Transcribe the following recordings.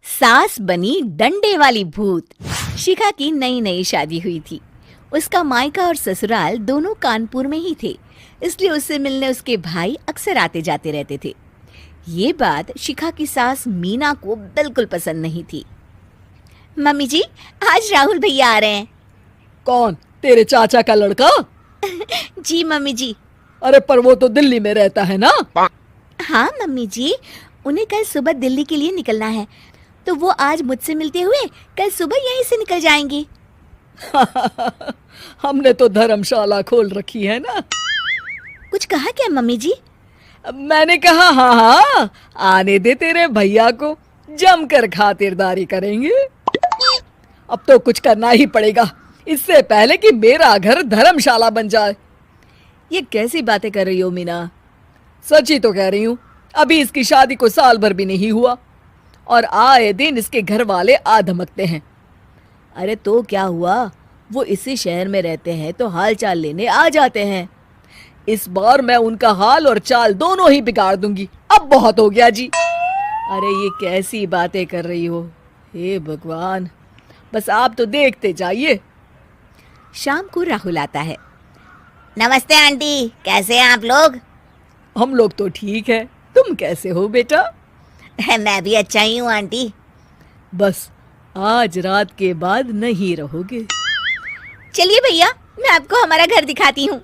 सास बनी डंडे वाली भूत। शिखा की नई नई शादी हुई थी। उसका मायका और ससुराल दोनों कानपुर में ही थे, इसलिए उससे मिलने उसके भाई अक्सर आते जाते रहते थे। ये बात शिखा की सास मीना को बिल्कुल पसंद नहीं थी। मम्मी जी, आज राहुल भैया आ रहे हैं। कौन? तेरे चाचा का लड़का? जी मम्मी जी। अरे पर वो तो दिल्ली में रहता है ना? हाँ मम्मी जी, उन्हें कल सुबह दिल्ली के लिए निकलना है, तो वो आज मुझसे मिलते हुए कल सुबह यहीं से निकल जाएंगे। हमने तो धर्मशाला खोल रखी है ना। कुछ कहा क्या मम्मी जी? मैंने कहा हाँ हाँ, आने दे तेरे भैया को, जमकर खातिरदारी करेंगे। अब तो कुछ करना ही पड़ेगा, इससे पहले कि मेरा घर धर्मशाला बन जाए। ये कैसी बातें कर रही हो मीना? सच ही तो कह रही हूँ। अभी इसकी शादी को साल भर भी नहीं हुआ और आए दिन इसके घर वाले आ धमकते हैं। अरे तो क्या हुआ, वो इसी शहर में रहते हैं तो हाल चाल लेने आ जाते हैं। इस बार मैं उनका हाल और चाल दोनों ही बिगाड़ दूंगी। अब बहुत हो गया जी। अरे ये कैसी बातें कर रही हो, हे भगवान, बस आप तो देखते जाइए। शाम को राहुल आता है। नमस्ते आंटी, कैसे हैं आप लोग? हम लोग तो ठीक है, तुम कैसे हो बेटा? मैं भी अच्छा ही हूँ आंटी। बस आज रात के बाद नहीं रहोगे। चलिए भैया, मैं आपको हमारा घर दिखाती हूँ।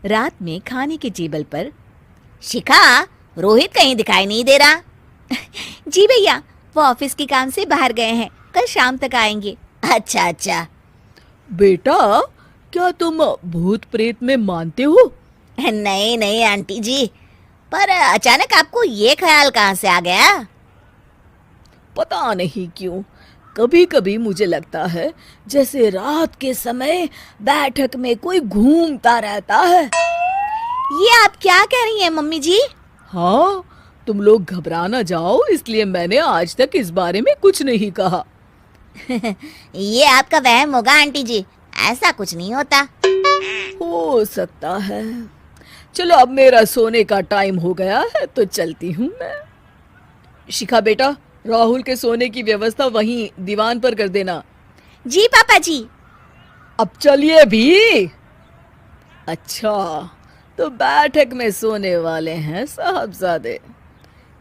रात में खाने के टेबल पर शिखा, रोहित कहीं दिखाई नहीं दे रहा। जी भैया, वो ऑफिस के काम से बाहर गए हैं, कल शाम तक आएंगे। अच्छा अच्छा। बेटा, क्या तुम भूत प्रेत में मानते हो? नहीं नहीं आंटी जी, पर अचानक आपको ये ख्याल कहाँ से आ गया? पता नहीं क्यों, कभी कभी मुझे लगता है जैसे रात के समय बैठक में कोई घूमता रहता है। ये आप क्या कह रही हैं मम्मी जी? हाँ, तुम लोग घबरा ना जाओ, इसलिए मैंने आज तक इस बारे में कुछ नहीं कहा। ये आपका वहम होगा आंटी जी, ऐसा कुछ नहीं होता। हो सकता है। चलो अब मेरा सोने का टाइम हो गया है तो चलती हूँ मैं। शिखा बेटा, राहुल के सोने की व्यवस्था वहीं दीवान पर कर देना। जी पापा जी। अब चलिए भी। अच्छा, तो बैठक में सोने वाले हैं साहबजादे।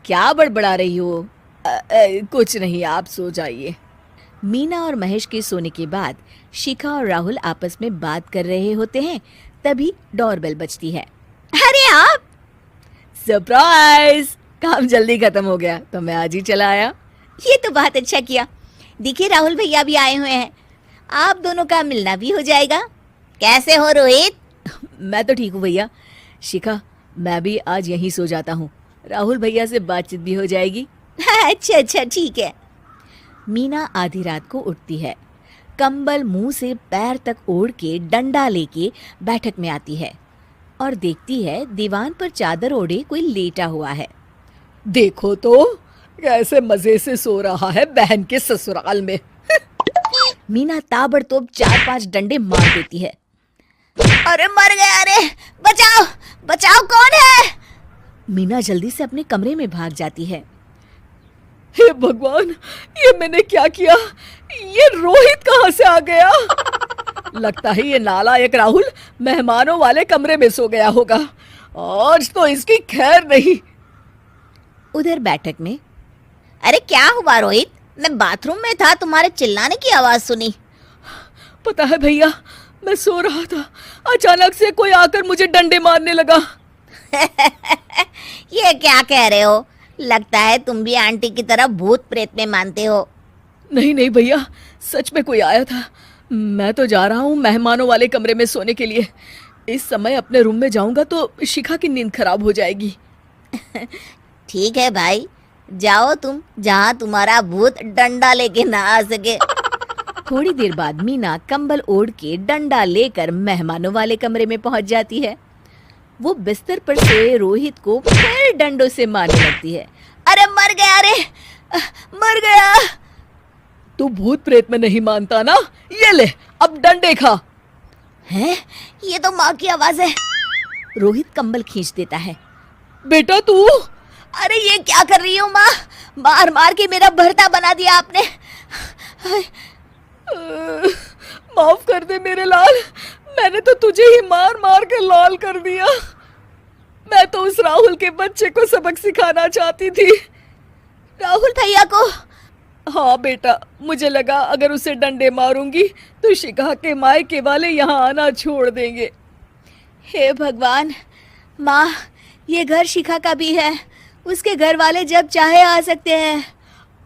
क्या बड़बड़ा रही हो? कुछ नहीं, आप सो जाइए। मीना और महेश के सोने के बाद शिखा और राहुल आपस में बात कर रहे होते हैं, तभी डोरबेल बजती है। अरे आप! सरप्राइज! काम जल्दी खत्म हो गया तो मैं आज ही चला आया। ये तो बहुत अच्छा किया। देखिए राहुल भैया भी आए हुए हैं, आप दोनों का मिलना भी हो जाएगा। कैसे हो रोहित? मैं तो ठीक हूँ भैया। शिखा, मैं भी आज यहीं सो जाता हूँ, राहुल भैया से बातचीत भी हो जाएगी। अच्छा अच्छा, ठीक है। मीना आधी रात को उठती है, कंबल मुंह से पैर तक ओढ़ के डंडा लेके बैठक में आती है और देखती है दीवान पर चादर ओढ़े कोई लेटा हुआ है। देखो तो कैसे मजे से सो रहा है बहन के ससुराल में। मीना ताबड़तोड़ 4-5 डंडे मार देती है। अरे मर गया, अरे बचाओ बचाओ, कौन है? मीना जल्दी से अपने कमरे में भाग जाती है। हे भगवान, ये मैंने क्या किया? ये रोहित कहाँ से आ गया? लगता है ये नालायक राहुल मेहमानों वाले कमरे में सो गया होगा। आज तो इसकी खैर नहीं। उधर बैठक में, अरे क्या हुआ रोहित? मैं बाथरूम में था, तुम्हारे चिल्लाने की आवाज सुनी। पता है भैया, मैं सो रहा था, अचानक से कोई आकर मुझे डंडे मारने लगा। ये क्या कह रहे हो? लगता है तुम भी आंटी की तरह भूत प्रेत में मानते हो। नहीं नहीं भैया, सच में कोई आया था। मैं तो जा रहा हूँ मेहमानों वाले कमरे में सोने के लिए। इस समय अपने रूम में जाऊंगा तो शिखा की नींद खराब हो जाएगी। ठीक है भाई, जाओ तुम, जहाँ तुम्हारा भूत डंडा लेके ना आ सके। थोड़ी देर बाद मीना कंबल ओढ़ के डंडा लेकर मेहमानों वाले कमरे में पहुंच जाती है। वो बिस्तर पर सोए रोहित को फिर डंडों से मारने लगती है। अरे मर गया, अरे मर गया। तू भूत प्रेत में नहीं मानता ना? ये ले, अब डंडे खा। हैं? ये तो माँ की आवाज है। रोहित कंबल खींच देता है। बेटा तू! अरे ये क्या कर रही हो माँ? मार मार के मेरा भरता बना दिया आपने। माफ कर दे मेरे लाल, मैंने तो तुझे ही मार मार के लाल कर दिया। मैं तो उस राहुल के बच्चे को सबक सिखाना चाहती थी। राहुल भैया को? हाँ बेटा, मुझे लगा अगर उसे डंडे मारूंगी तो शिखा के मायके वाले यहाँ आना छोड़ देंगे। हे भगवान, माँ ये घर शिखा का भी है, उसके घर वाले जब चाहे आ सकते हैं।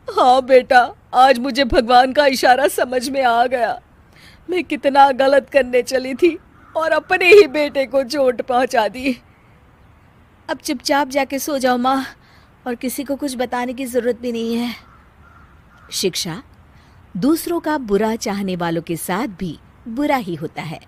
हाँ बेटा, आज मुझे भगवान का इशारा समझ में आ गया। मैं कितना गलत करने चली थी और अपने ही बेटे को चोट पहुंचा दी। अब चुपचाप जाके सो जाओ माँ, और किसी को कुछ बताने की जरूरत भी नहीं है। शिक्षा दूसरों का बुरा चाहने वालों के साथ भी बुरा ही होता है।